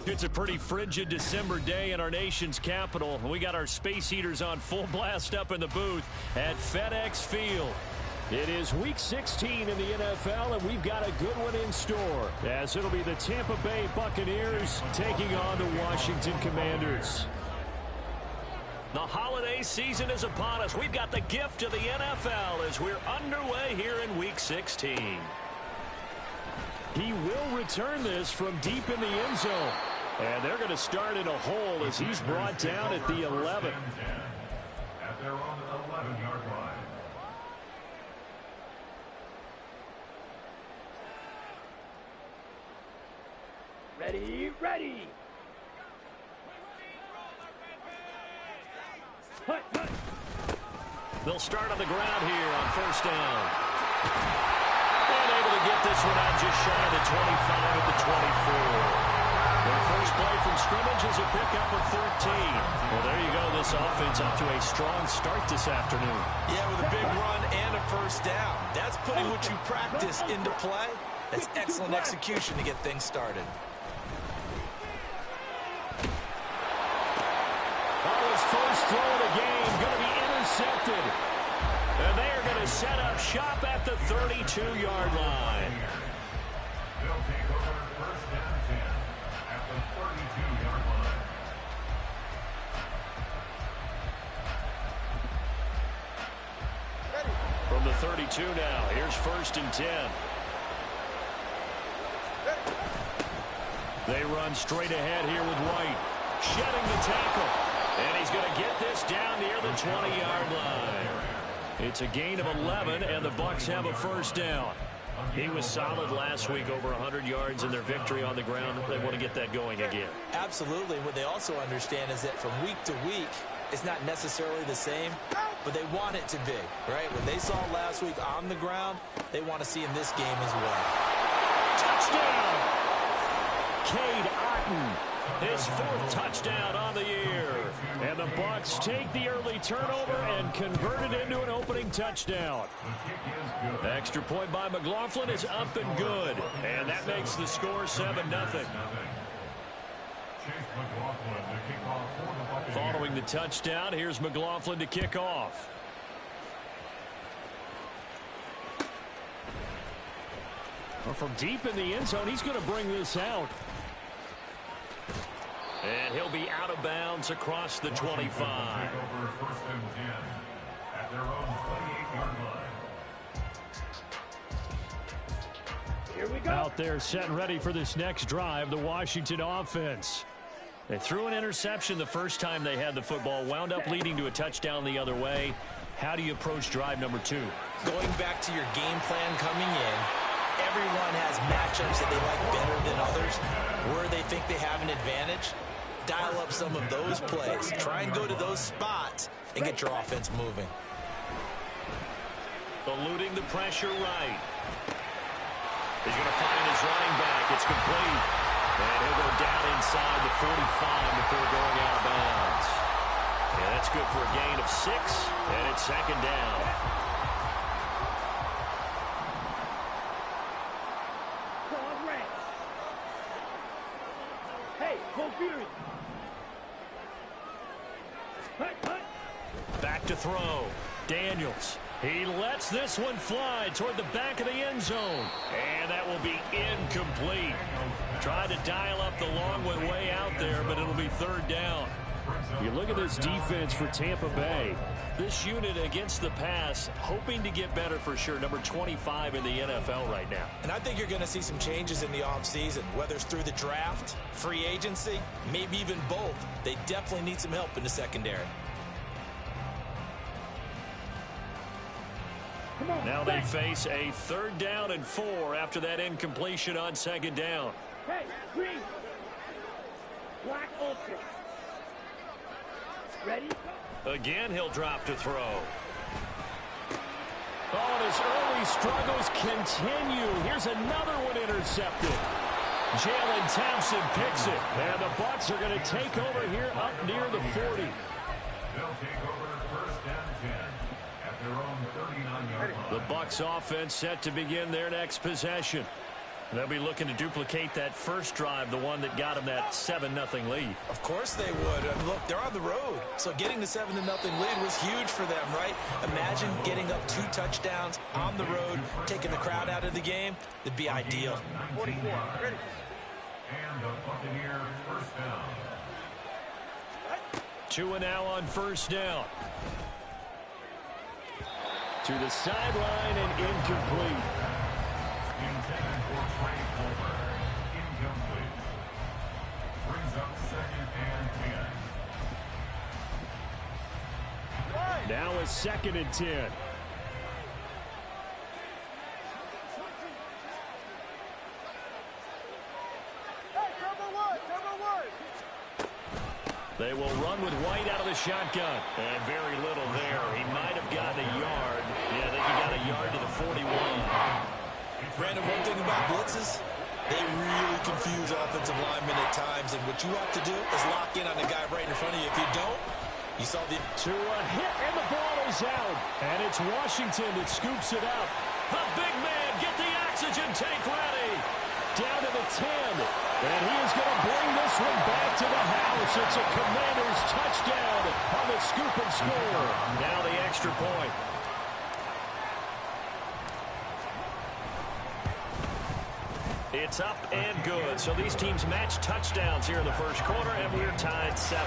It's a pretty frigid December day in our nation's capital. We got our space heaters on full blast up in the booth at FedEx Field. It is Week 16 in the NFL, and we've got a good one in store, as it'll be the Tampa Bay Buccaneers taking on the Washington Commanders. The holiday season is upon us. We've got the gift of the NFL as we're underway here in Week 16. He will return this from deep in the end zone. And they're going to start in a hole as he's brought down at the 11. At their own 11-yard line. Ready. They'll start on the ground here on first down. And able to get this one out just shy of the 25 at the 24. Their first play from scrimmage is a pickup of 13. Well, there you go. This offense up to a strong start this afternoon. Yeah, with a big run and a first down. That's putting what you practice into play. That's excellent execution to get things started. His first throw of the game going to be intercepted. And they are going to set up shop at the 32-yard line. They'll take over first down 10 at the 32-yard line. From the 32 now, here's first and 10. They run straight ahead here with White. Shedding the tackle. And he's going to get this down near the 20-yard line. It's a gain of 11, and the Bucs have a first down. He was solid last week, over 100 yards in their victory on the ground. They want to get that going again. Absolutely. What they also understand is that from week to week, it's not necessarily the same, but they want it to be, right? What they saw last week on the ground, they want to see in this game as well. Touchdown! Cade Otton, his fourth touchdown on the year. And the Bucs take the early turnover and convert it into an opening touchdown. Extra point by McLaughlin is up and good. And that makes the score 7-0. Following the touchdown, here's McLaughlin to kick off. Well, from deep in the end zone, he's going to bring this out. And he'll be out of bounds across the 25. Here we go. Out there set and ready for this next drive, the Washington offense. They threw an interception the first time they had the football, wound up leading to a touchdown the other way. How do you approach drive number 2? Going back to your game plan coming in, everyone has matchups that they like better than others. Where they think they have an advantage, dial up some of those plays. Try and go to those spots and get your offense moving. Eluding the pressure right. He's going to find his running back. It's complete. And he'll go down inside the 45 before going out of bounds. And that's good for a gain of 6, and it's second down. Hey, go Fury. Back to throw. Daniels. He lets this one fly toward the back of the end zone. And that will be incomplete. Tried to dial up the long way out there, but it'll be third down. You look at this defense for Tampa Bay. This unit against the pass, hoping to get better for sure. Number 25 in the NFL right now. And I think you're going to see some changes in the offseason, whether it's through the draft, free agency, maybe even both. They definitely need some help in the secondary. Now they face a 3rd down and 4 after that incompletion on 2nd down. Hey, green. Black ultra. Ready? Again, he'll drop to throw. Oh, and his early struggles continue. Here's another one intercepted. Jalen Thompson picks it. And the Bucs are going to take over here up near the 40. They'll take over 1st and 10 at their own 39-yard line. The Bucs offense set to begin their next possession. They'll be looking to duplicate that first drive, the one that got them that 7-0 lead. Of course they would. Look, they're on the road. So getting the 7-0 lead was huge for them, right? Imagine getting up 2 touchdowns on the road, taking the crowd out of the game. It'd be ideal. 44. Ready? And the Buccaneers 1st down. 2 and now on 1st down. To the sideline and incomplete. Intended for Trey Palmer. Incomplete. Brings up 2nd and 10. Now a 2nd and 10. They will run with White out of the shotgun. And very little there. He might have gotten a yard. Yeah, I think he got a yard to the 41. Brandon, one thing about blitzes, they really confuse offensive linemen at times. And what you have to do is lock in on the guy right in front of you. If you don't, you saw the... To a hit, and the ball is out. And it's Washington that scoops it up. The big man, get the oxygen tank ready. Down to the 10. And he is going to bring this one back to the house. It's a Commanders touchdown on the scoop and score. Now the extra point. It's up and good. So these teams match touchdowns here in the first quarter, and we're tied 7-7.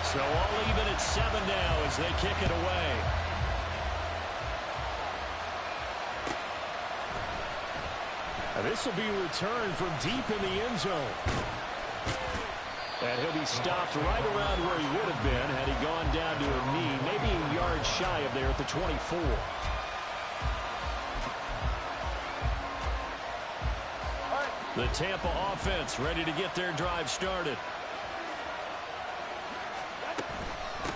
So all even at 7 now as they kick it away. And this will be returned from deep in the end zone. And he'll be stopped right around where he would have been had he gone down to a knee, maybe a yard shy of there at the 24. The Tampa offense ready to get their drive started.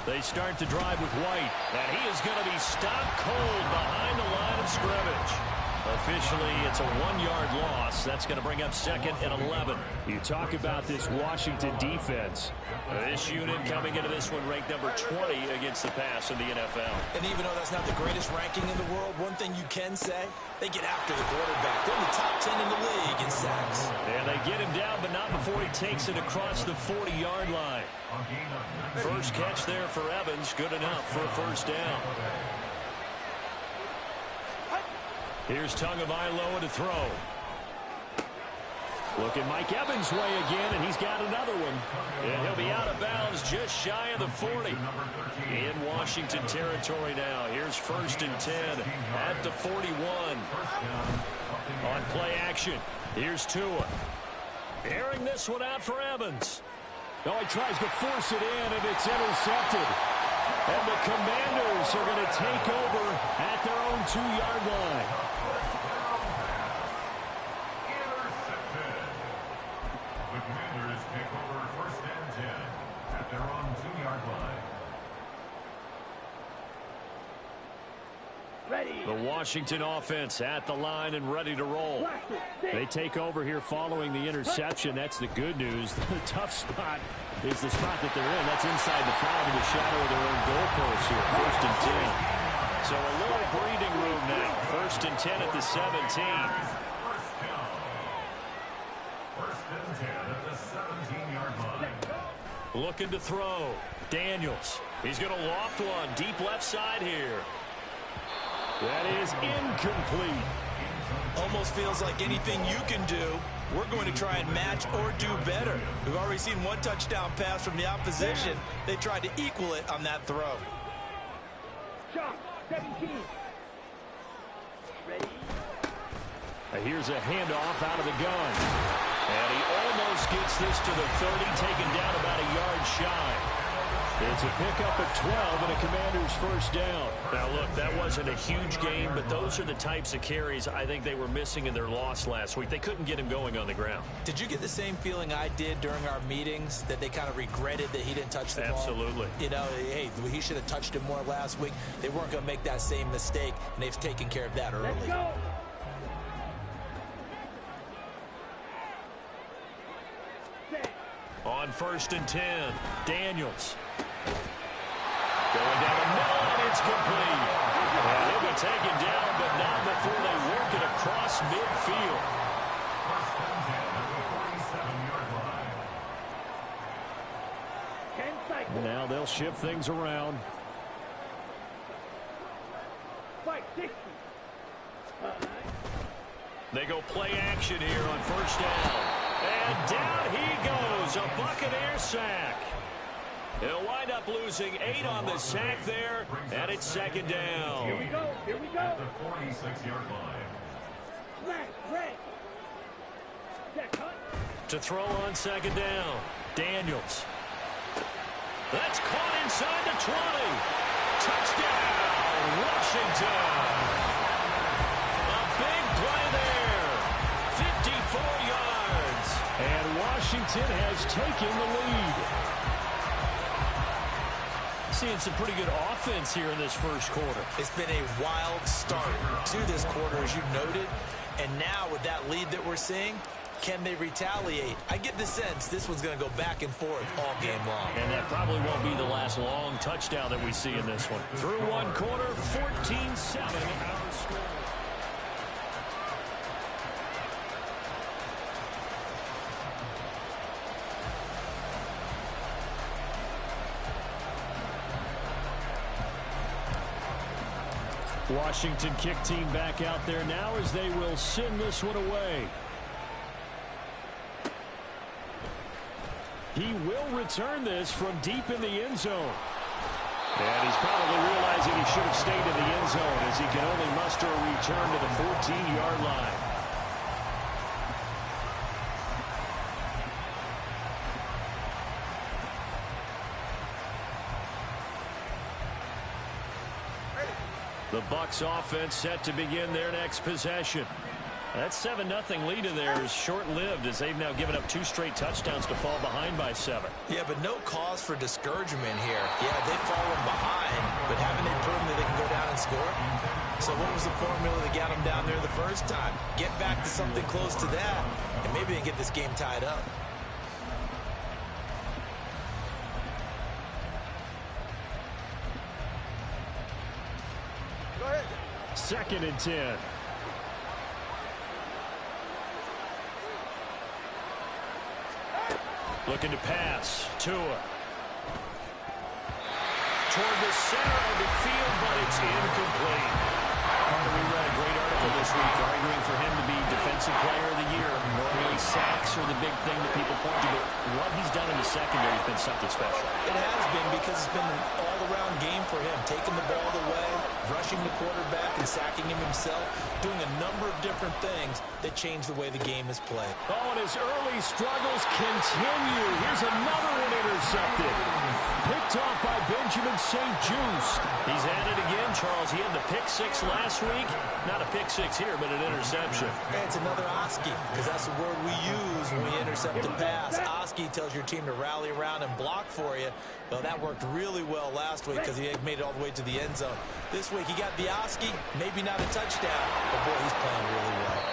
They start the drive with White, and he is going to be stopped cold behind the line of scrimmage. Officially, it's a 1-yard loss. That's going to bring up 2nd and 11. You talk about this Washington defense. This unit coming into this one ranked number 20 against the pass in the NFL. And even though that's not the greatest ranking in the world, one thing you can say, they get after the quarterback. They're in the top 10 in the league in sacks. And they get him down, but not before he takes it across the 40-yard line. First catch there for Evans. Good enough for a 1st down. Here's Tagovailoa to throw. Looking Mike Evans' way again, and he's got another one. And he'll be out of bounds just shy of the 40. In Washington territory now. Here's 1st and 10 at the 41. On play action, here's Tua. Airing this one out for Evans. Oh, he tries to force it in, and it's intercepted. And the Commanders are going to take over at their own 2-yard line. The Commanders take over 1st and 10 at their own 2-yard line. Ready. The Washington offense at the line and ready to roll. They take over here following the interception. That's the good news. The tough spot is the spot that they're in. That's inside the 5 in the shadow of their own goalpost here. 1st and 10. So a little breathing room now. 1st and 10 at the 17. 1st and 10 at the 17-yard line. Looking to throw. Daniels. He's going to loft one. Deep left side here. That is incomplete. Almost feels like anything you can do, we're going to try and match or do better. We've already seen one touchdown pass from the opposition. They tried to equal it on that throw. Shot, 17. Ready? Here's a handoff out of the gun. And he almost gets this to the 30, taken down about a yard shy. It's a pickup at 12 and a Commander's first down. Now, look, that wasn't a huge game, but those are the types of carries I think they were missing in their loss last week. They couldn't get him going on the ground. Did you get the same feeling I did during our meetings, that they kind of regretted that he didn't touch the ball? Absolutely. You know, hey, he should have touched it more last week. They weren't going to make that same mistake, and they've taken care of that early. Let's go. On 1st and 10, Daniels. Going down the middle, and it's complete. And he'll be taken down, but not before they work it across midfield. First and 10 at the 47-yard line. 10 seconds. Now they'll shift things around. 560. They go play action here on 1st down. And down he goes, a Buccaneer sack. He'll wind up losing 8 on the sack there, and it's 2nd down. Here we go. Here we go. At the 46-yard line. Flag, red. Set, cut. To throw on 2nd down, Daniels. That's caught inside the 20. Touchdown, Washington. A big play there. 54 yards. And Washington has taken the lead. Seeing some pretty good offense here in this first quarter. It's been a wild start to this quarter, as you noted. And now with that lead that we're seeing, can they retaliate? I get the sense this one's going to go back and forth all game long. And that probably won't be the last long touchdown that we see in this one. Through one quarter, 14-7 our score. Washington kick team back out there now as they will send this one away. He will return this from deep in the end zone. And he's probably realizing he should have stayed in the end zone as he can only muster a return to the 14-yard line. The Bucs offense set to begin their next possession. That 7-0 lead of theirs short-lived as they've now given up 2 straight touchdowns to fall behind by 7. Yeah, but no cause for discouragement here. Yeah, they've fallen behind, but haven't they proven that they can go down and score? So what was the formula that got them down there the first time? Get back to something close to that, and maybe they can get this game tied up. Go ahead. 2nd and 10. Looking to pass. Tua. Toward the center of the field, but it's incomplete. We read a great article this week arguing for him to be Defensive Player of the Year. Normally sacks are the big thing that people point to, but what he's done in the secondary has been something special. It has been, because it's been an all-around game for him. Taking the ball away, rushing the quarterback and sacking him himself, doing a number of different things that change the way the game is played. Oh, and his early struggles continue. Here's another one intercepted. Picked off by Benjamin St. Juste. He's at it again, Charles. He had the pick 6 last week. Not a pick 6 here, but an interception. And it's another Oski, because that's the word we use when we intercept a pass. Oski tells your team to rally around and block for you. Well, that worked really well last week because he made it all the way to the end zone. This week he got the Oski, maybe not a touchdown, but boy, he's playing really well.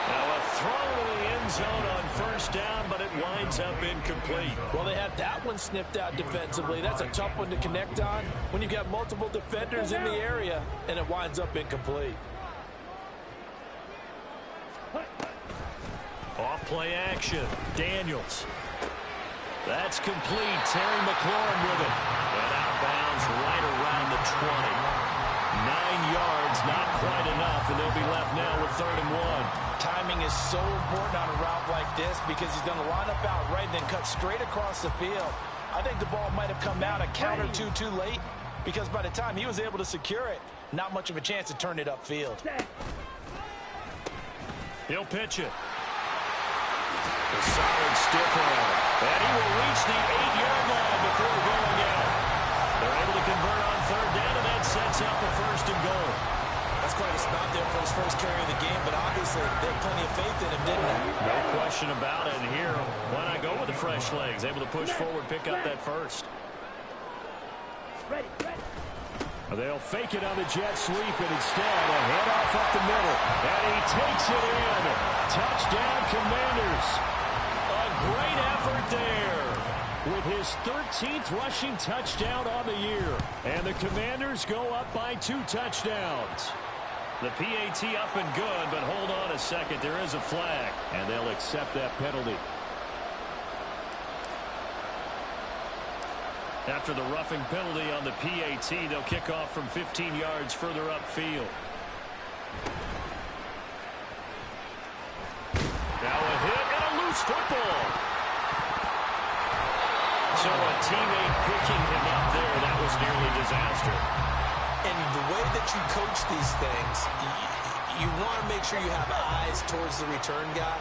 Now a throw in the end zone on 1st down, but it winds up incomplete. Well, they had that one snipped out defensively. That's a tough one to connect on when you've got multiple defenders in the area, and it winds up incomplete. Off play action. Daniels. That's complete. Terry McLaurin with it. And out of bounds right around the 20. yards, not quite enough, and they'll be left now with 3rd and 1. Timing is so important on a route like this because he's going to line up out right and then cut straight across the field. I think the ball might have come out a count or two too late because by the time he was able to secure it, not much of a chance to turn it upfield. He'll pitch it. A solid stiff arm. And he will reach the 8-yard line before going out. They're able to convert on 3rd down, and that sets up a 1st and goal. That's quite a spot there for his first carry of the game, but obviously they had plenty of faith in him, didn't they? No question about it. And here, why not go with the fresh legs? Able to push forward, pick up that first. Ready. They'll fake it on the jet sweep, and instead a handoff up the middle. And he takes it in. Touchdown, Commanders. A great effort there with his 13th rushing touchdown on the year. And the Commanders go up by 2 touchdowns. The PAT up and good, but hold on a second. There is a flag, and they'll accept that penalty. After the roughing penalty on the PAT, they'll kick off from 15 yards further upfield. Now a hit and a loose football. So a teammate picking him up there, that was nearly disaster. And the way that you coach these things, you want to make sure you have eyes towards the return guy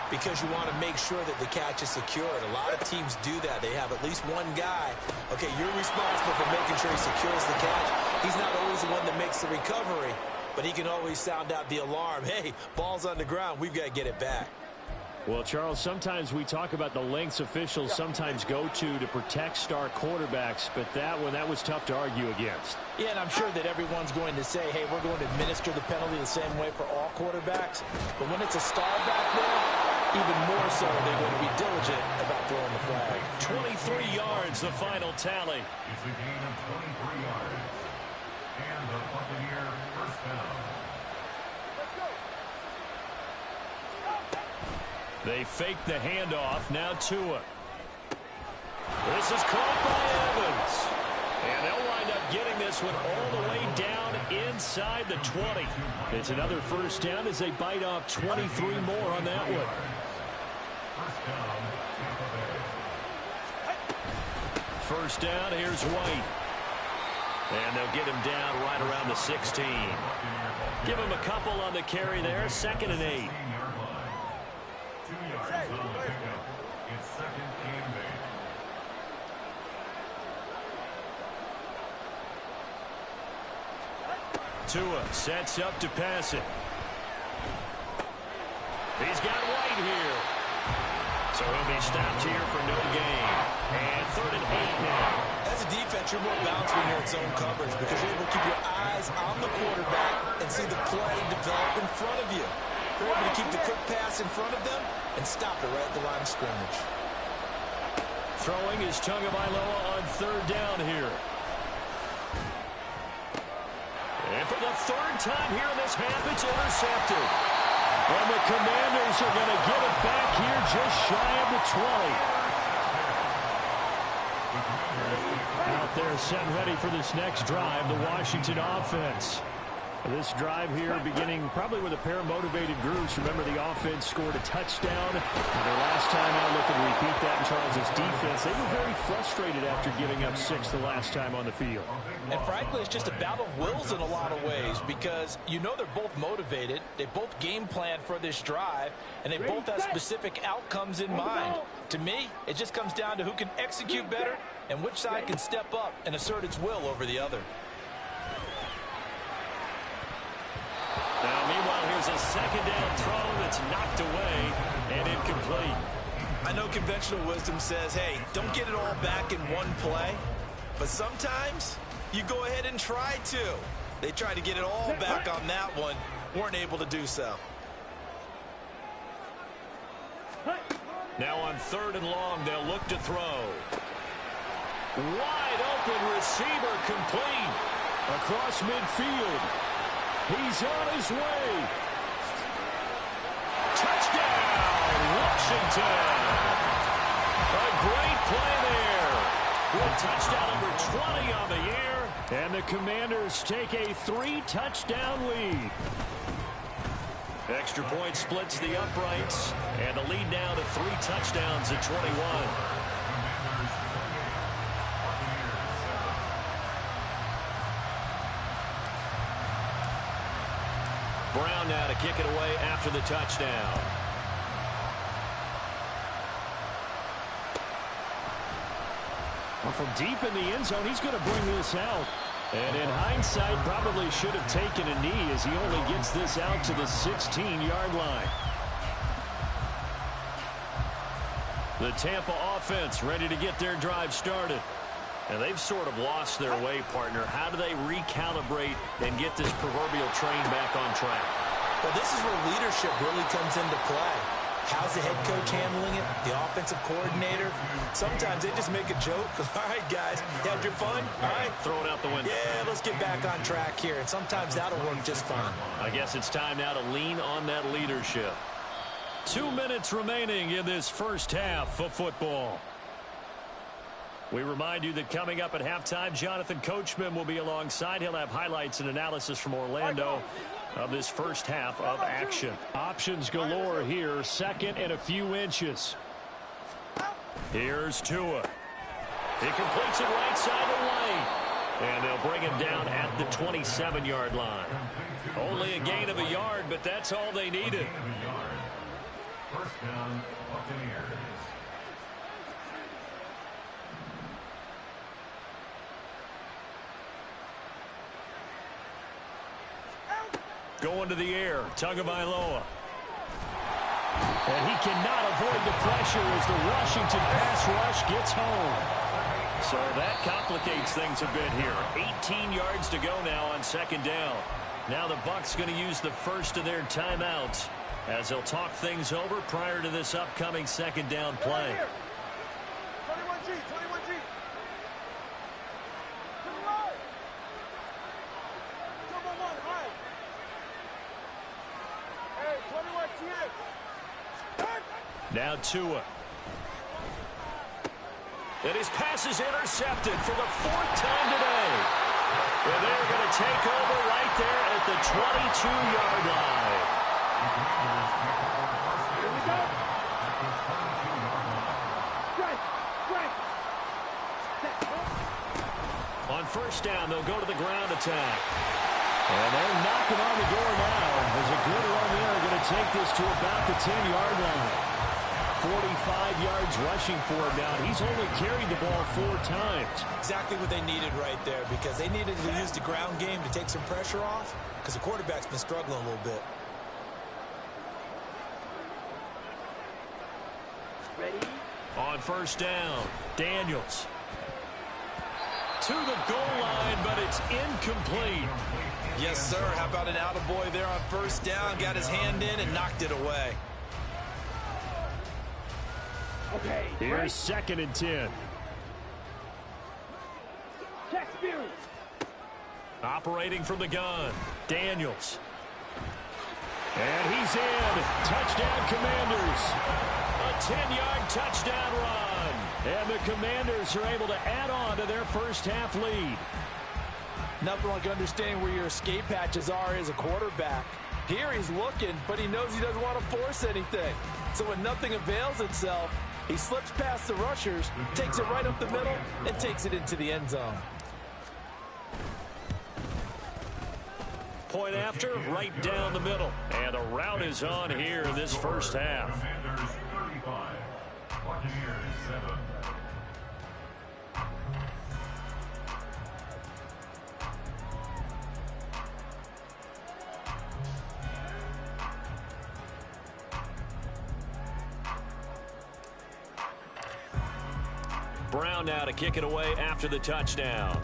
because you want to make sure that the catch is secured. A lot of teams do that. They have at least one guy. Okay, you're responsible for making sure he secures the catch. He's not always the one that makes the recovery, but he can always sound out the alarm. Hey, ball's on the ground. We've got to get it back. Well, Charles, sometimes we talk about the lengths officials sometimes go to protect star quarterbacks, but that was tough to argue against. Yeah, and I'm sure that everyone's going to say, hey, we're going to administer the penalty the same way for all quarterbacks. But when it's a star back there, even more so they're going to be diligent about throwing the flag. 23 yards, the final tally. It's a gain of 23 yards. And the Buccaneer first down. They fake the handoff. Now Tua. This is caught by Evans. And they'll wind up getting this one all the way down inside the 20. It's another first down as they bite off 23 more on that one. First down, here's White. And they'll get him down right around the 16. Give him a couple on the carry there. 2nd and 8. 2 yards on the pickup. It's 2nd and 8. Tua sets up to pass it. He's got White here. So he'll be stopped here for no gain. And 3rd and 8 now. As a defense, you're more balanced when you're in zone coverage because you're able to keep your eyes on the quarterback and see the play develop in front of you. You're able to keep the quick pass in front of them and stop it right at the line of scrimmage. Throwing is Tagovailoa on 3rd down here. And for the 3rd time here in this half, it's intercepted. And the Commanders are going to get it back here just shy of the 20. Out there set ready for this next drive, the Washington offense. This drive here beginning probably with a pair of motivated groups. Remember, the offense scored a touchdown. And their last time out, looking to repeat that in Charles's defense. They were very frustrated after giving up 6 the last time on the field. And frankly, it's just a battle of wills in a lot of ways because you know they're both motivated. They both game plan for this drive, and they both have specific outcomes in mind. To me, it just comes down to who can execute better and which side can step up and assert its will over the other. Now, meanwhile, here's a 2nd down throw that's knocked away and incomplete. I know conventional wisdom says, hey, don't get it all back in one play. But sometimes you go ahead and try to. They tried to get it all back on that one. Weren't able to do so. Now on 3rd and long, they'll look to throw. Wide open receiver complete across midfield. He's on his way. Touchdown, Washington. A great play there. With touchdown number 20 on the year. And the Commanders take a 3-touchdown lead. Extra point splits the uprights, and the lead now to 3 touchdowns at 21. Brown now to kick it away after the touchdown. Well, from deep in the end zone, he's going to bring this out. And in hindsight, probably should have taken a knee as he only gets this out to the 16-yard line. The Tampa offense ready to get their drive started. And they've sort of lost their way, partner. How do they recalibrate and get this proverbial train back on track? Well, this is where leadership really comes into play. How's the head coach handling it? The offensive coordinator? Sometimes they just make a joke. All right, guys, you had your fun? All right. Throw it out the window. Yeah, let's get back on track here. And sometimes that'll work just fine. I guess it's time now to lean on that leadership. 2 minutes remaining in this first half of football. We remind you that coming up at halftime, Jonathan Coachman will be alongside. He'll have highlights and analysis from Orlando of this first half of action. Options galore here. Second and a few inches. Here's Tua. He completes it right side of the lane. And they'll bring him down at the 27-yard line. Only a gain of a yard, but that's all they needed. First down, Buccaneers. Going to the air, Tagovailoa. And he cannot avoid the pressure as the Washington pass rush gets home. So that complicates things a bit here. 18 yards to go now on second down. Now the Bucs going to use the first of their timeouts as they'll talk things over prior to this upcoming second down play. 21G, 21G. Now Tua. And his pass is intercepted for the 4th time today. And they're going to take over right there at the 22-yard line. Here we go. Strike. On first down, they'll go to the ground attack. And they're knocking on the door now. There's a good run there. Going to take this to about the 10-yard line. 45 yards rushing for him now. He's only carried the ball 4 times. Exactly what they needed right there, because they needed to use the ground game to take some pressure off, because the quarterback's been struggling a little bit. Ready? On first down, Daniels. To the goal line, but it's incomplete. Yes, sir. How about an attaboy there on first down? Got his hand in and knocked it away. Okay. Here's second and 10. Check spirit. Operating from the gun, Daniels. And he's in. Touchdown, Commanders. A 10-yard touchdown run. And the Commanders are able to add on to their first half lead. Nothing like understanding where your escape hatches are as a quarterback. Here he's looking, but he knows he doesn't want to force anything. So when nothing avails itself, he slips past the rushers, takes it right up the middle, and takes it into the end zone. Point after, right down the middle. And the route is on here in this first half. Commanders 35, Buccaneers 7. Brown now to kick it away after the touchdown.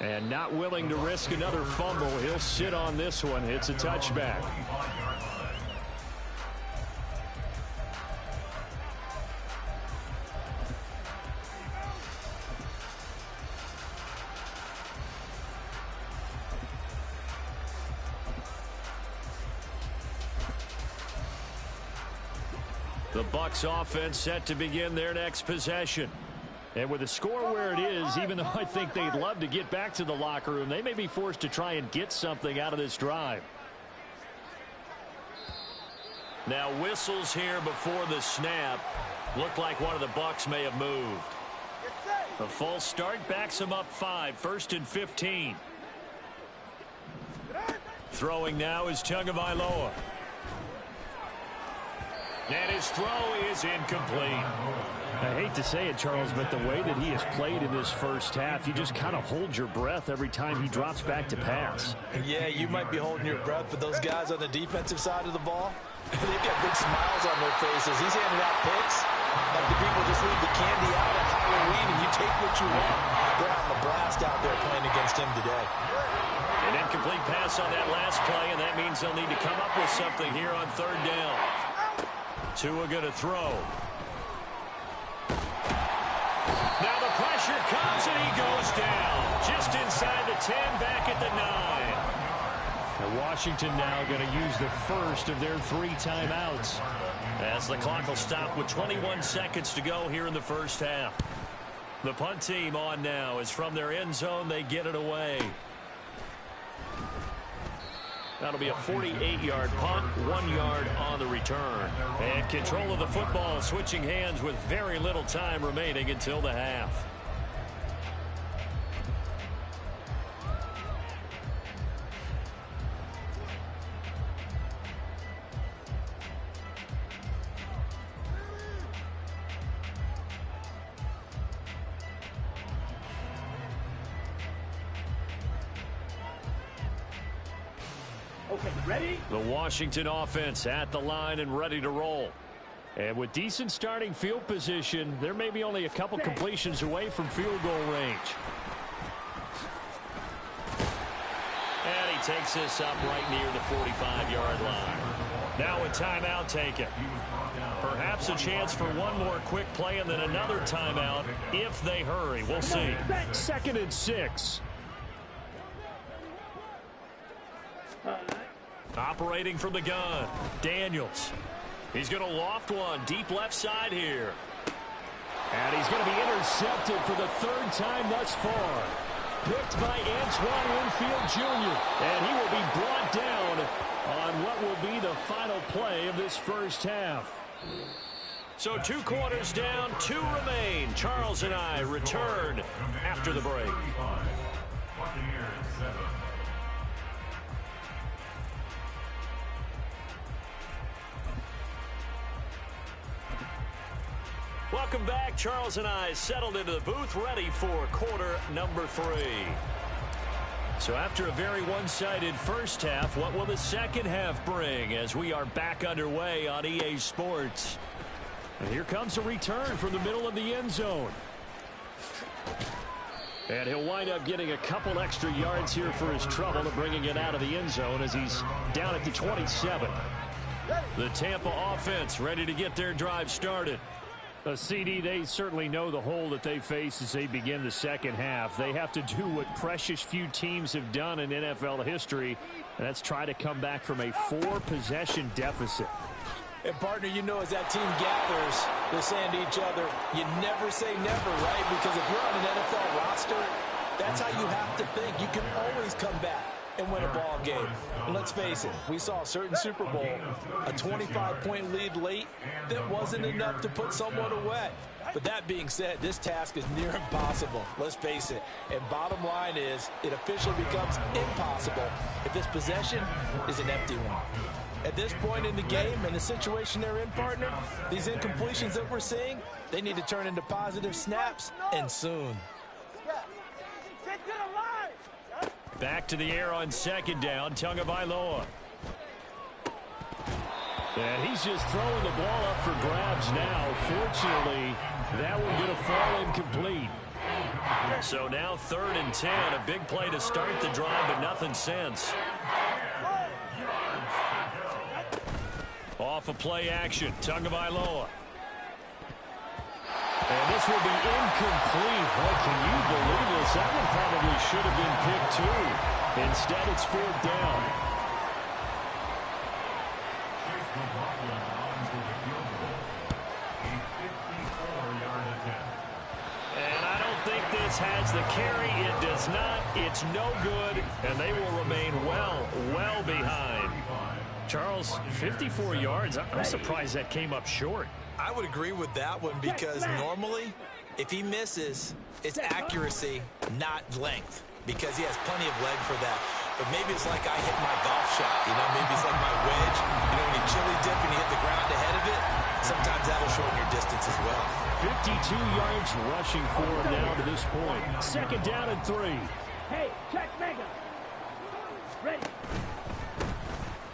And not willing to risk another fumble. He'll sit on this one. It's a touchback. The Bucs offense set to begin their next possession. And with the score where it is, even though I think they'd love to get back to the locker room, they may be forced to try and get something out of this drive. Now whistles here before the snap. Looked like one of the Bucs may have moved. A false start backs them up 5, 1st and 15. Throwing now is Tagovailoa. And his throw is incomplete. I hate to say it, Charles, but the way that he has played in this first half, you just kind of hold your breath every time he drops back to pass. Yeah, you might be holding your breath, but those guys on the defensive side of the ball, they've got big smiles on their faces. He's handing out picks like the people just leave the candy out at Halloween and you take what you want. They're having a blast out there playing against him today. An incomplete pass on that last play, and that means they'll need to come up with something here on 3rd down. Tua going to throw. Now the pressure comes, and he goes down. Just inside the 10, back at the 9. And Washington now going to use the first of their 3 timeouts. As the clock will stop with 21 seconds to go here in the first half. The punt team on now is from their end zone. They get it away. That'll be a 48-yard punt, 1 yard on the return. And control of the football switching hands with very little time remaining until the half. Okay, ready? The Washington offense at the line and ready to roll. And with decent starting field position, there may be only a couple completions away from field goal range. And he takes this up right near the 45-yard line. Now a timeout taken. Perhaps a chance for one more quick play and then another timeout if they hurry. We'll see. 2nd and 6. Operating from the gun, Daniels. He's going to loft one deep left side here. And he's going to be intercepted for the 3rd time thus far. Picked by Antoine Winfield Jr. And he will be brought down on what will be the final play of this first half. So 2 quarters down, 2 remain. Charles and I return after the break. Welcome back. Charles and I settled into the booth, ready for quarter number 3. So after a very one-sided first half, what will the second half bring as we are back underway on EA Sports? And here comes a return from the middle of the end zone. And he'll wind up getting a couple extra yards here for his trouble and bringing it out of the end zone as he's down at the 27. The Tampa offense ready to get their drive started. CD, they certainly know the hole that they face as they begin the second half. They have to do what precious few teams have done in NFL history, and that's try to come back from a 4-possession deficit. And, partner, you know as that team gathers, they're saying to each other, you never say never, right? Because if you're on an NFL roster, that's how you have to think. You can always come back and win a ball game. And let's face it, we saw a certain Super Bowl, a 25-point lead late that wasn't enough to put someone away. But that being said, this task is near impossible. Let's face it. And bottom line is, it officially becomes impossible if this possession is an empty one. At this point in the game and the situation they're in, partner, these incompletions that we're seeing, they need to turn into positive snaps, and soon. Back to the air on 2nd down, Tagovailoa. And he's just throwing the ball up for grabs now. Fortunately, that one going to fall incomplete. So now 3rd and 10, a big play to start the drive, but nothing since. Off of play action, Tagovailoa. And this will be incomplete. Boy, can you believe this? That one probably should have been picked too. Instead, it's 4th down. 54-yard attempt. And I don't think this has the carry. It does not. It's no good, and they will remain well behind. Charles, 54 yards. I'm surprised that came up short. I would agree with that one because normally, if he misses, it's accuracy, not length, because he has plenty of leg for that. But maybe it's like I hit my golf shot, maybe it's like my wedge. When you chili dip and you hit the ground ahead of it, sometimes that'll shorten your distance as well. 52 yards rushing for him now to this point. Second down and 3. Hey, check mega. Ready.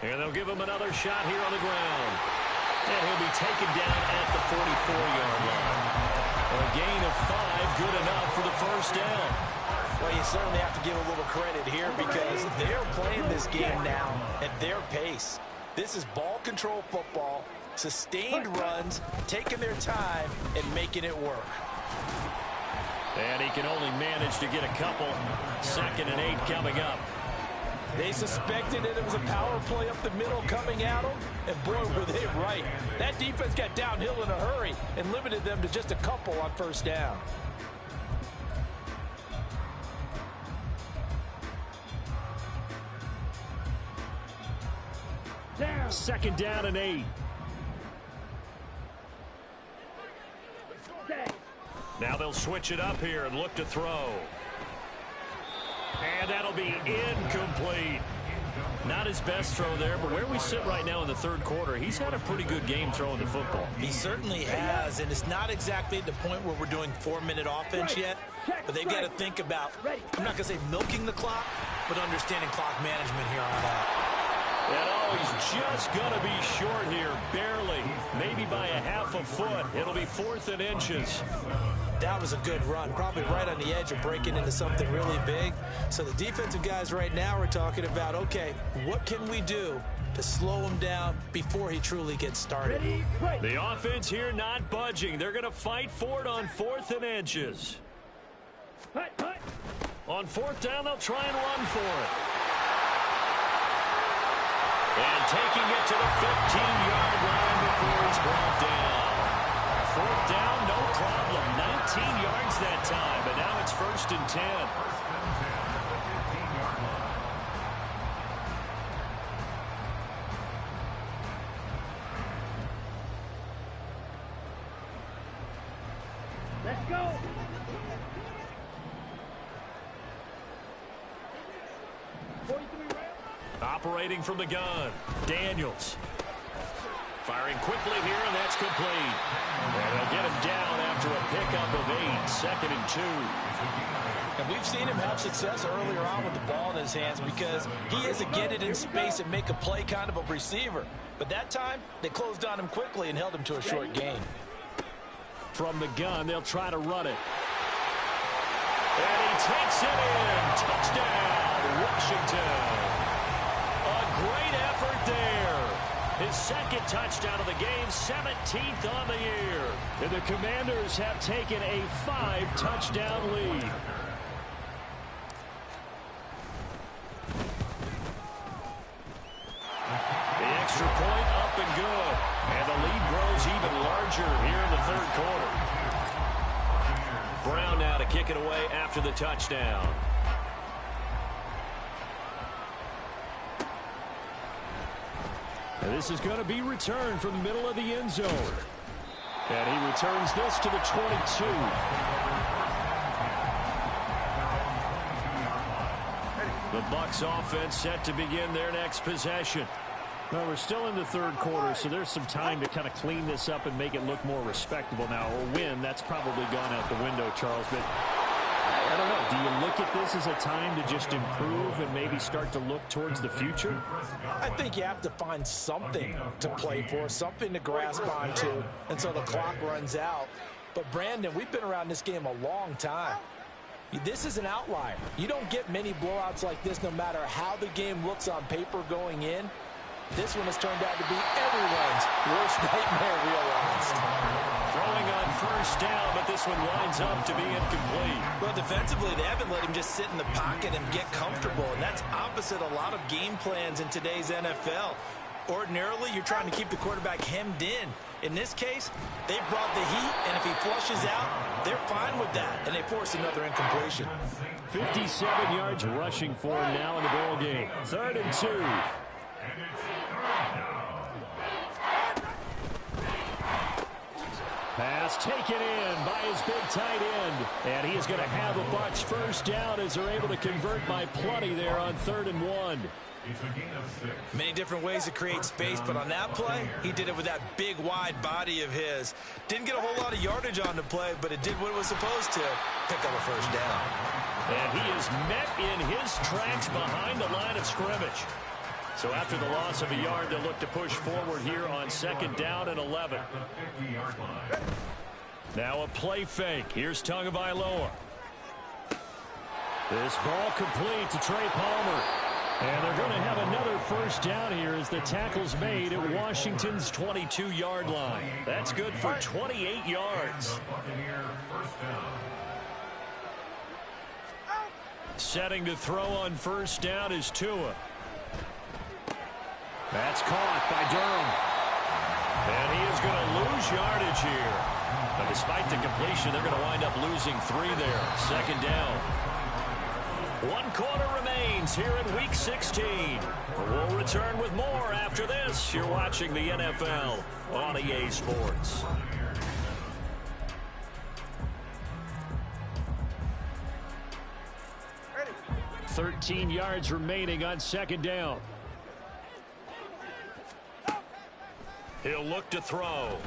And they'll give him another shot here on the ground. And he'll be taken down at the 44-yard line. A gain of 5, good enough for the first down. Well, you certainly have to give a little credit here because they're playing this game now at their pace. This is ball control football, sustained runs, taking their time, and making it work. And he can only manage to get a couple. 2nd and 8 coming up. They suspected that it was a power play up the middle coming at them, and boy, were they right. That defense got downhill in a hurry and limited them to just a couple on first down. Down. 2nd down and 8. Now they'll switch it up here and look to throw. And that'll be incomplete. Not his best throw there, but where we sit right now in the third quarter, he's had a pretty good game throwing the football. He certainly has, and it's not exactly at the point where we're doing 4-minute offense yet, but they've got to think about, I'm not going to say milking the clock, but understanding clock management here on out. And he's just going to be short here, barely, maybe by a half a foot. It'll be 4th and inches. That was a good run, probably right on the edge of breaking into something really big. So the defensive guys right now are talking about, okay, what can we do to slow him down before he truly gets started? The offense here not budging. They're going to fight for it on 4th and inches. On 4th down, they'll try and run for it. And taking it to the 15-yard line before he's brought down. 4th down, no problem. 19 yards that time, but now it's 1st and 10. Let's go. Operating from the gun, Daniels. Firing quickly here, and that's complete. And they'll get him down after a pickup of 8, 2nd and 2. And we've seen him have success earlier on with the ball in his hands because he is a get it in space and make a play kind of a receiver. But that time, they closed on him quickly and held him to a short gain. From the gun, they'll try to run it. And he takes it in. Touchdown, Washington. A great effort there. His 2nd touchdown of the game, 17th on the year. And the Commanders have taken a 5-touchdown lead. The extra point up and good. And the lead grows even larger here in the third quarter. Brown now to kick it away after the touchdown. And this is going to be returned from the middle of the end zone. And he returns this to the 22. The Bucs offense set to begin their next possession. Well, we're still in the third quarter, so there's some time to kind of clean this up and make it look more respectable now. Or win, that's probably gone out the window, Charles. But I don't know. Do you look at this as a time to just improve and maybe start to look towards the future? I think you have to find something to play for, something to grasp onto until the clock runs out. But, Brandon, we've been around this game a long time. This is an outlier. You don't get many blowouts like this no matter how the game looks on paper going in. This one has turned out to be everyone's worst nightmare realized. Throwing on first down, but this one winds up to be incomplete. Well, defensively, they haven't let him just sit in the pocket and get comfortable, and that's opposite a lot of game plans in today's NFL. Ordinarily, you're trying to keep the quarterback hemmed in. In this case, they brought the heat, and if he flushes out, they're fine with that, and they force another incompletion. 57 yards rushing for him now in the ball game. 3rd and 2. Pass taken in by his big tight end. And he is going to have a Bucs first down as they're able to convert by plenty there on 3rd and 1. Many different ways to create space, but on that play, he did it with that big, wide body of his. Didn't get a whole lot of yardage on the play, but it did what it was supposed to. Pick up a first down. And he is met in his tracks behind the line of scrimmage. So after the loss of a yard, they'll look to push forward here on 2nd down and 11. Now a play fake. Here's Tagovailoa. This ball complete to Trey Palmer. And they're going to have another first down here as the tackle's made at Washington's 22-yard line. That's good for 28 yards. Setting to throw on first down is Tua. That's caught by Durham. And he is going to lose yardage here. But despite the completion, they're going to wind up losing 3 there. 2nd down. 1 quarter remains here in Week 16. We'll return with more after this. You're watching the NFL on EA Sports. 13 yards remaining on 2nd down. He'll look to throw.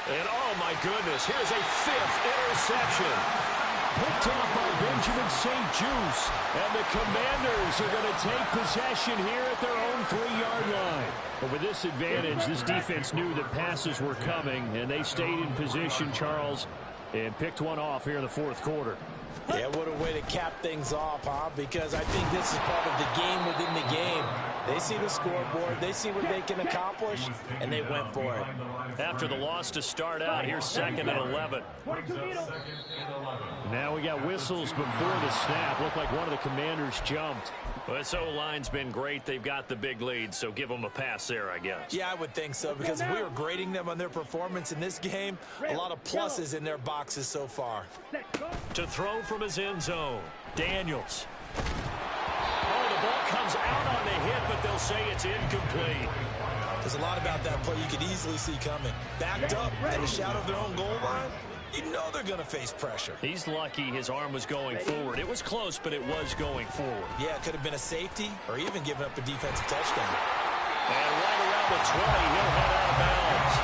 And oh my goodness, here's a 5th interception. Picked off by Benjamin St-Juste. And the Commanders are going to take possession here at their own 3-yard line. But with this advantage, this defense knew that passes were coming, and they stayed in position, Charles, and picked one off here in the 4th quarter. Yeah, what a way to cap things off, huh? Because I think this is part of the game within the game. They see the scoreboard, they see what they can accomplish, and they went for it. After the loss to start out, here's 2nd and 11. Now we got whistles before the snap. Looked like one of the Commanders jumped. Well, this O-line's been great. They've got the big lead, so give them a pass there, I guess. Yeah, I would think so, because if we were grading them on their performance in this game, a lot of pluses in their boxes so far. To throw from his end zone, Daniels. Oh, the ball comes out on the hit, but they'll say it's incomplete. There's a lot about that play you could easily see coming. Backed up in the shadow of their own goal line, you know they're going to face pressure. He's lucky his arm was going forward. It was close, but it was going forward. Yeah, it could have been a safety or even given up a defensive touchdown. And right around the 20, he'll head out of bounds.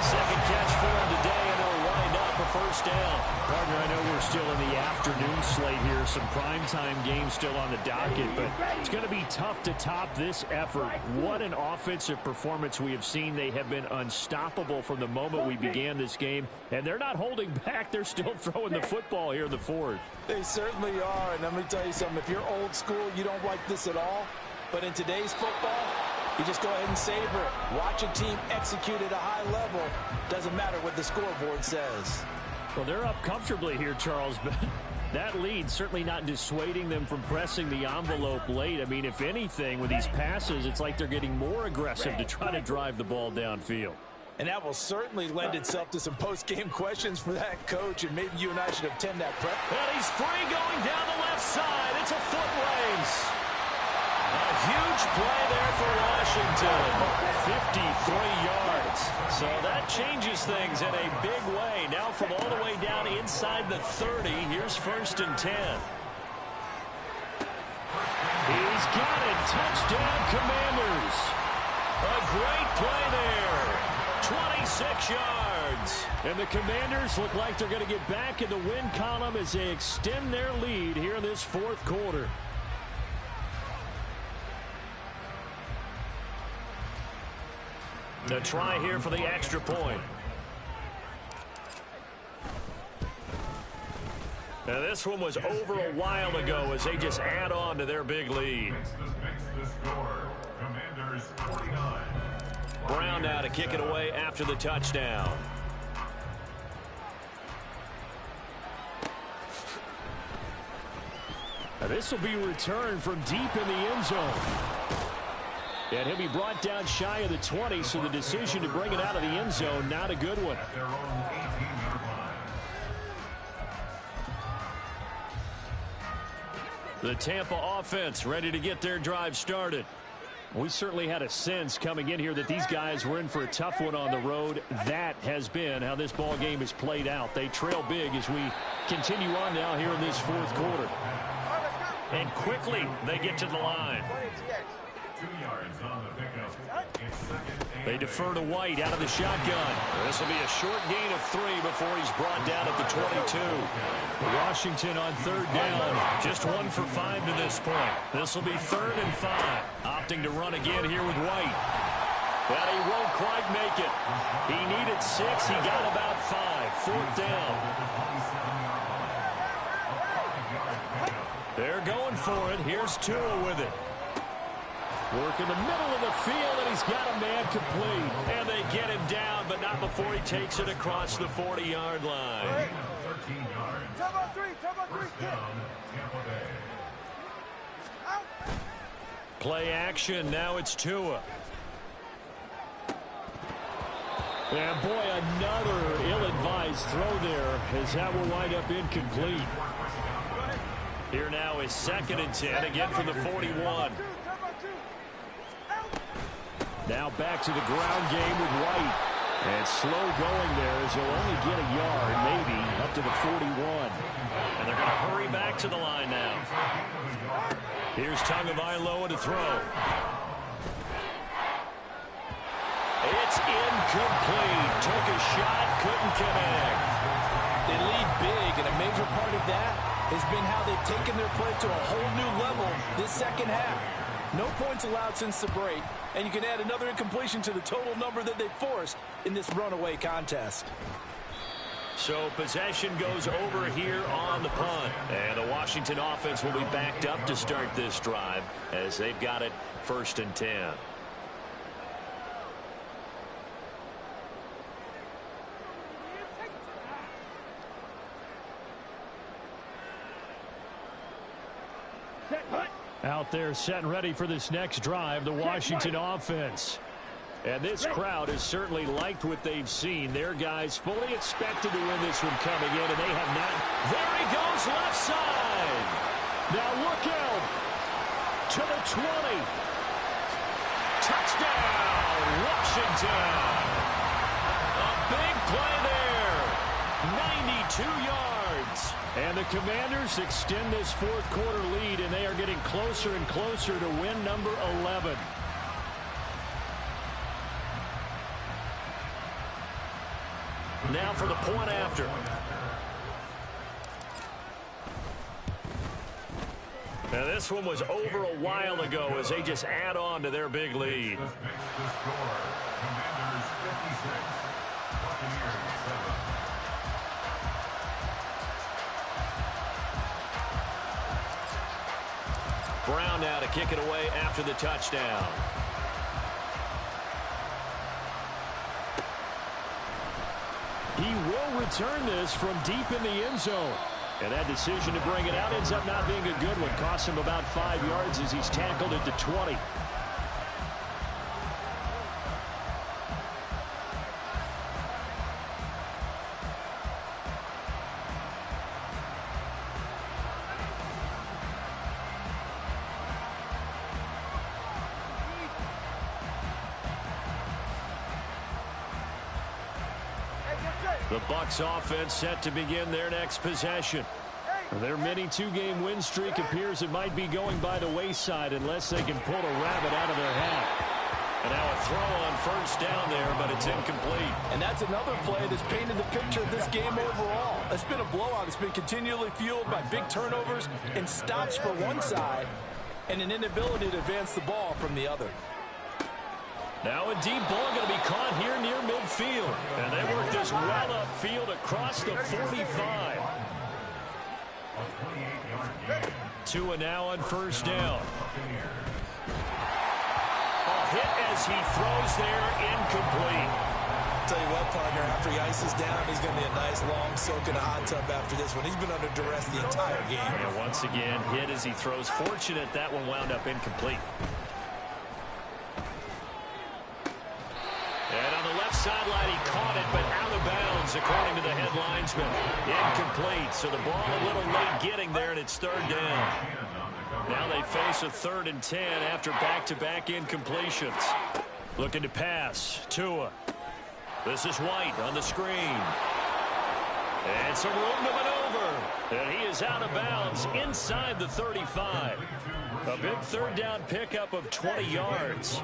2nd catch for him today, and they'll wind up a first down. Partner, I know we're still in the afternoon slate here. Some primetime games still on the docket, but it's going to be tough to top this effort. What an offensive performance we have seen. They have been unstoppable from the moment we began this game, and they're not holding back. They're still throwing the football here in the 4th. They certainly are, and let me tell you something. If you're old school, you don't like this at all, but in today's football, you just go ahead and savor it. Watch a team execute at a high level. Doesn't matter what the scoreboard says. Well, they're up comfortably here, Charles, but that lead certainly not dissuading them from pressing the envelope late. I mean, if anything, with these passes, it's like they're getting more aggressive to try to drive the ball downfield. And that will certainly lend itself to some post-game questions for that coach, and maybe you and I should attend that prep. And he's free going down the left side. It's a foot race. A huge play there for Washington. 53 yards. So that changes things in a big way. Now from all the way down inside the 30, here's 1st and 10. He's got it. Touchdown, Commanders. A great play there. 26 yards. And the Commanders look like they're going to get back in the win column as they extend their lead here in this 4th quarter. A try here for the extra point. Now this one was over a while ago as they just add on to their big lead. Brown now to kick it away after the touchdown. This will be returned from deep in the end zone. And he'll be brought down shy of the 20, so the decision to bring it out of the end zone, not a good one. At their own 18-yard line. The Tampa offense ready to get their drive started. We certainly had a sense coming in here that these guys were in for a tough one on the road. That has been how this ball game has played out. They trail big as we continue on now here in this fourth quarter. And quickly they get to the line. 2 yards on the pickup. It's second and They defer to White out of the shotgun. This will be a short gain of 3 before he's brought down at the 22. Washington on third down. Just 1 for 5 to this point. This will be 3rd and 5. Opting to run again here with White. But he won't quite make it. He needed 6. He got about 5. 4th down. They're going for it. Here's Tua with it. Work in the middle of the field, and he's got a man complete. And they get him down, but not before he takes it across the 40-yard line. 13 yards. First down, Tampa Bay. Play action. Now it's Tua. And boy, another ill-advised throw there, as that will wind up incomplete. Here now is 2nd and 10, again from the 41. Now back to the ground game with White. And slow going there as he'll only get a yard, maybe, up to the 41. And they're going to hurry back to the line now. Here's Tagovailoa to throw. It's incomplete. Took a shot, couldn't connect. They lead big, and a major part of that has been how they've taken their play to a whole new level this second half. No points allowed since the break, and you can add another incompletion to the total number that they forced in this runaway contest. So possession goes over here on the punt. And the Washington offense will be backed up to start this drive as they've got it 1st and 10. Out there set and ready for this next drive, the Washington offense. And this crowd has certainly liked what they've seen. Their guys fully expected to win this one coming in, and they have not. There he goes, left side. Now look out to the 20. Touchdown, Washington. A big play there. 92 yards. And the Commanders extend this fourth quarter lead, and they are getting closer and closer to win number 11. Now for the point after. Now this one was over a while ago as they just add on to their big lead. Just makes the score. Commanders 56. Buccaneers 7. Brown now to kick it away after the touchdown. He will return this from deep in the end zone. And that decision to bring it out ends up not being a good one. Costs him about 5 yards as he's tackled at the 20. The Bucs offense set to begin their next possession. Their mini two-game win streak appears it might be going by the wayside unless they can pull a rabbit out of their hat. And now a throw on 1st down there, but it's incomplete. And that's another play that's painted the picture of this game overall. It's been a blowout. It's been continually fueled by big turnovers and stops for one side and an inability to advance the ball from the other. Now a deep ball going to be caught here near midfield. And they work this well upfield across the 45. Tua now on 1st down. A hit as he throws there, incomplete. tell you what, partner, after he ices down, he's going to need a nice long soak in a hot tub after this one. He's been under duress the entire game. And once again, hit as he throws. Fortunate that one wound up incomplete. And on the left sideline, he caught it, but out of bounds, according to the head linesman. Incomplete, so the ball a little late getting there, and it's third down. Now they face a 3rd and 10 after back-to-back incompletions. Looking to pass. Tua. This is White on the screen. And some room to maneuver. And he is out of bounds inside the 35. A big third down pickup of 20 yards.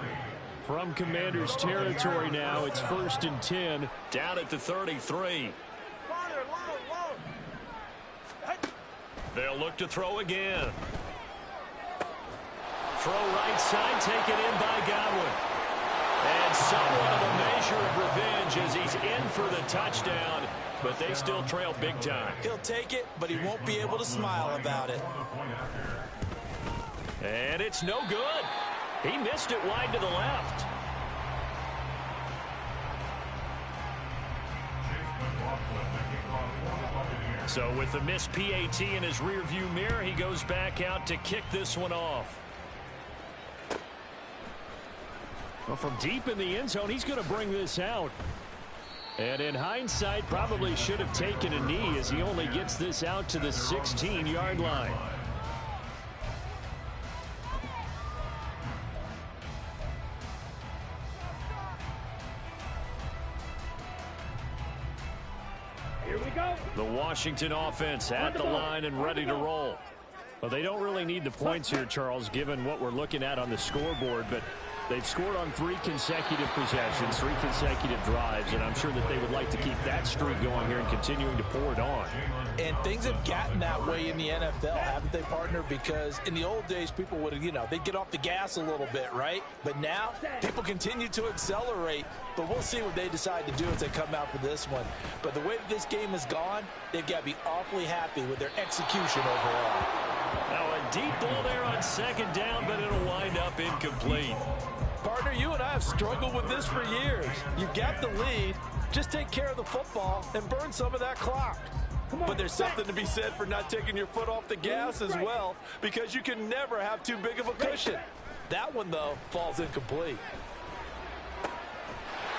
From Commander's territory now, it's 1st and 10 down at the 33. They'll look to throw again. Throw right side, taken in by Godwin. And somewhat of a measure of revenge as he's in for the touchdown, but they still trail big time. He'll take it, but he won't be able to smile about it. And it's no good. He missed it wide to the left. So with the missed PAT in his rearview mirror, he goes back out to kick this one off. Well, from deep in the end zone, he's going to bring this out. And in hindsight, probably should have taken a knee as he only gets this out to the 16-yard line. Here we go. The Washington offense at the line and ready to roll. Well, they don't really need the points here, Charles, given what we're looking at on the scoreboard, but they've scored on 3 consecutive possessions, 3 consecutive drives, and I'm sure that they would like to keep that streak going here and continuing to pour it on. And things have gotten that way in the NFL, haven't they, partner? Because in the old days, people would, they'd get off the gas a little bit, right? But now, people continue to accelerate, but we'll see what they decide to do as they come out for this one. But the way that this game has gone, they've got to be awfully happy with their execution overall. Now a deep ball there on 2nd down, but it'll wind up incomplete. Partner, you and I have struggled with this for years. You've got the lead. Just take care of the football and burn some of that clock. But there's something to be said for not taking your foot off the gas as well, because you can never have too big of a cushion. That one, though, falls incomplete.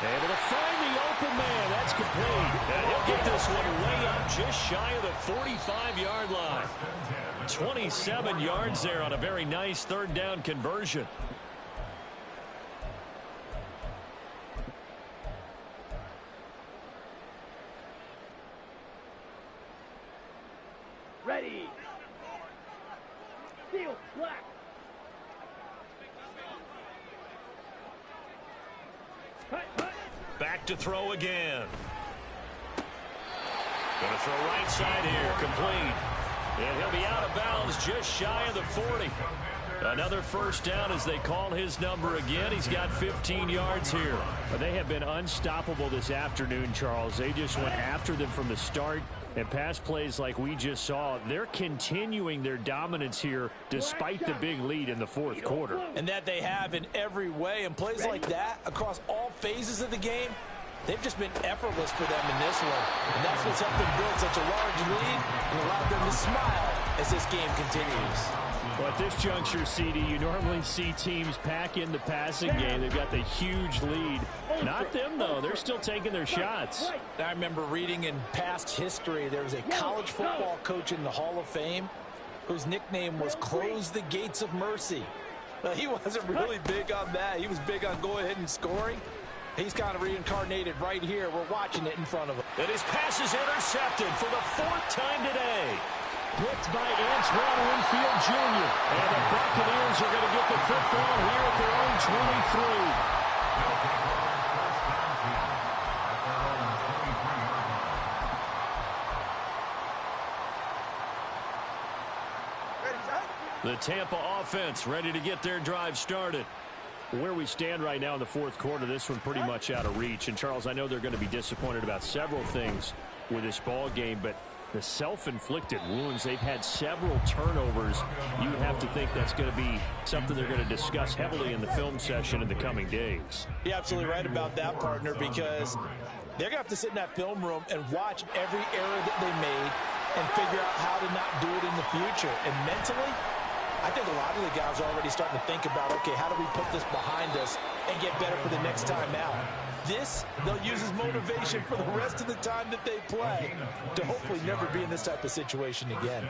Able to find the open man. That's complete. And he'll get this one way up just shy of the 45-yard line. 27 yards there on a very nice 3rd down conversion. Ready. Steel black. Back to throw again. Going to throw right side here. Complete. And he'll be out of bounds just shy of the 40. Another 1st down as they call his number again. He's got 15 yards here. But they have been unstoppable this afternoon, Charles. They just went after them from the start. And pass plays like we just saw, they're continuing their dominance here despite the big lead in the 4th quarter. And that they have in every way. And plays like that across all phases of the game, they've just been effortless for them in this one. And that's what's helped them build such a large lead and allowed them to smile as this game continues. Well, at this juncture, CD, you normally see teams pack in the passing game. They've got the huge lead. Not them, though. They're still taking their shots. I remember reading in past history, there was a college football coach in the Hall of Fame whose nickname was Close the Gates of Mercy. He wasn't really big on that. He was big on go ahead and scoring. He's kind of reincarnated right here. We're watching it in front of him. And his pass is intercepted for the 4th time today. Picked by Antoine Winfield Jr. And the Buccaneers are going to get the football here at their own 23. The Tampa offense ready to get their drive started. Where we stand right now in the 4th quarter, this one pretty much out of reach. And, Charles, I know they're going to be disappointed about several things with this ball game, but the self-inflicted wounds. They've had several turnovers. You have to think that's going to be something they're going to discuss heavily in the film session in the coming days. You're absolutely right about that, partner, because they're going to have to sit in that film room and watch every error that they made and figure out how to not do it in the future. And mentally, I think a lot of the guys are already starting to think about, okay, how do we put this behind us and get better for the next time out? This, they'll use as motivation for the rest of the time that they play to hopefully never be in this type of situation again.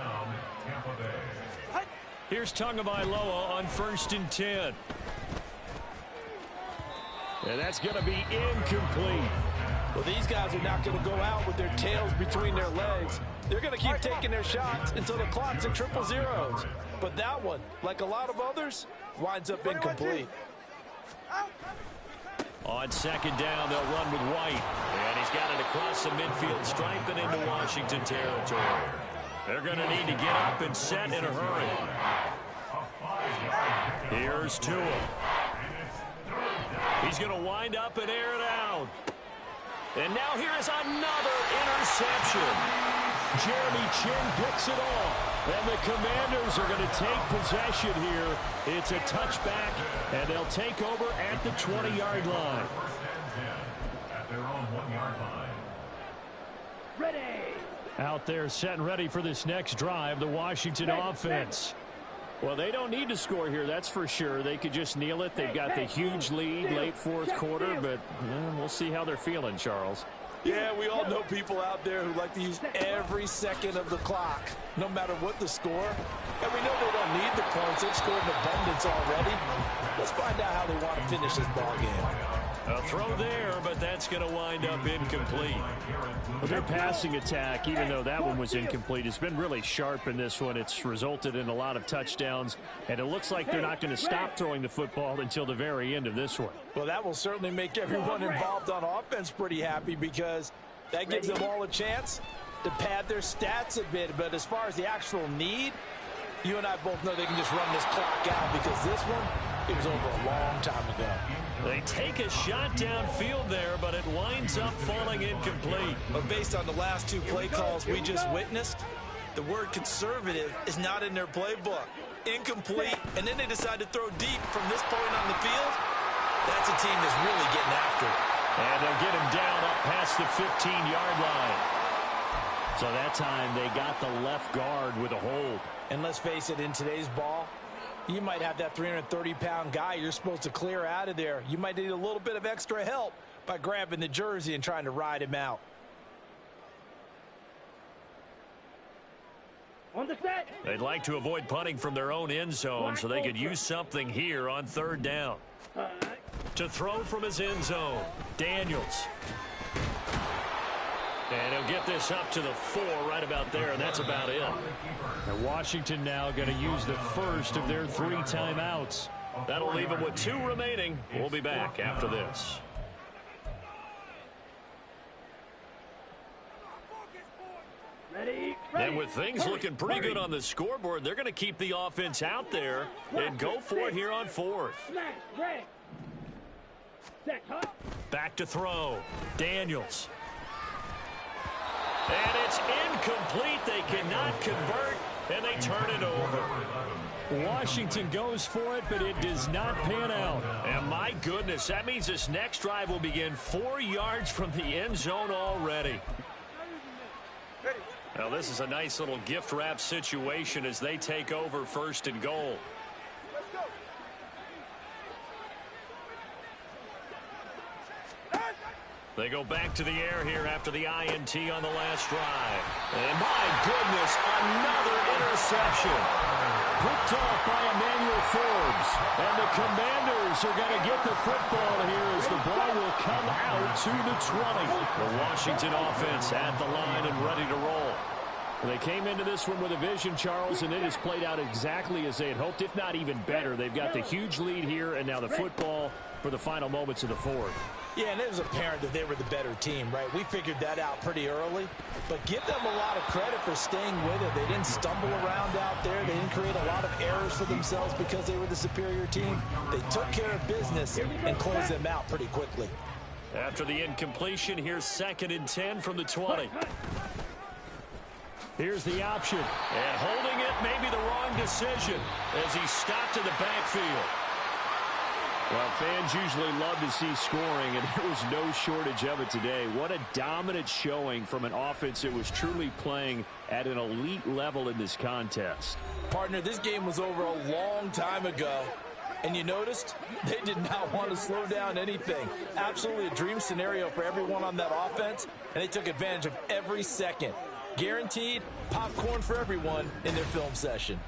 Here's Tagovailoa on 1st and 10. And that's going to be incomplete. Well, these guys are not going to go out with their tails between their legs. They're going to keep taking their shots until the clock's at triple zeros. But that one, like a lot of others, winds up incomplete. On 2nd down, they'll run with White. And he's got it across the midfield stripe and into Washington territory. They're going to need to get up and set in a hurry. Here's Tua. He's going to wind up and air it out. And now here is another interception. Jeremy Chin picks it off. And the Commanders are going to take possession here. It's a touchback, and they'll take over at the 20-yard line. At their own 1-yard line. Ready. Out there set and ready for this next drive, the Washington offense. Well, they don't need to score here, that's for sure. They could just kneel it. They've got the huge lead late 4th quarter, but we'll see how they're feeling, Charles. Yeah, we all know people out there who like to use every second of the clock, no matter what the score. And we know they don't need the points. They've scored in abundance already. Let's find out how they want to finish this ball game. A throw there, but that's going to wind up incomplete. Well, their passing attack, even though that one was incomplete, has been really sharp in this one. It's resulted in a lot of touchdowns, and it looks like they're not going to stop throwing the football until the very end of this one. Well, that will certainly make everyone involved on offense pretty happy because that gives them all a chance to pad their stats a bit. But as far as the actual need, you and I both know they can just run this clock out because this one, it was over a long time ago. They take a shot downfield there, but it winds up falling incomplete. But based on the last 2 play calls we just witnessed, the word conservative is not in their playbook. Incomplete, and then they decide to throw deep from this point on the field. That's a team that's really getting after it. And they'll get him down up past the 15-yard line. So that time they got the left guard with a hold. And let's face it, in today's ball, you might have that 330-pound guy you're supposed to clear out of there. You might need a little bit of extra help by grabbing the jersey and trying to ride him out. On the set. They'd like to avoid punting from their own end zone, so they could use something here on 3rd down. To throw from his end zone, Daniels. And he'll get this up to the 4 right about there, and that's about it. And Washington now going to use the first of their 3 timeouts. That'll leave them with 2 remaining. We'll be back after this. Ready. And with things looking pretty good on the scoreboard, they're going to keep the offense out there and go for it here on 4th. Smash. Ready. Set. Hop. Back to throw. Daniels. And it's incomplete. They cannot convert, and they turn it over. Washington goes for it, but it does not pan out. And my goodness, that means this next drive will begin 4 yards from the end zone already. Now, this is a nice little gift wrap situation as they take over 1st and goal. They go back to the air here after the INT on the last drive. And my goodness, another interception. Picked off by Emmanuel Forbes. And the Commanders are going to get the football here as the ball will come out to the 20. The Washington offense at the line and ready to roll. They came into this one with a vision, Charles, and it has played out exactly as they had hoped, if not even better. They've got the huge lead here, and now the football for the final moments of the 4th. Yeah, and it was apparent that they were the better team, right? We figured that out pretty early. But give them a lot of credit for staying with it. They didn't stumble around out there. They didn't create a lot of errors for themselves because they were the superior team. They took care of business and closed them out pretty quickly. After the incompletion, here's 2nd and 10 from the 20. Here's the option. And holding it, maybe the wrong decision as he stopped in the backfield. Well, fans usually love to see scoring, and there was no shortage of it today. What a dominant showing from an offense that was truly playing at an elite level in this contest. Partner, this game was over a long time ago. And you noticed they did not want to slow down anything. Absolutely a dream scenario for everyone on that offense, and they took advantage of every second. Guaranteed popcorn for everyone in their film session.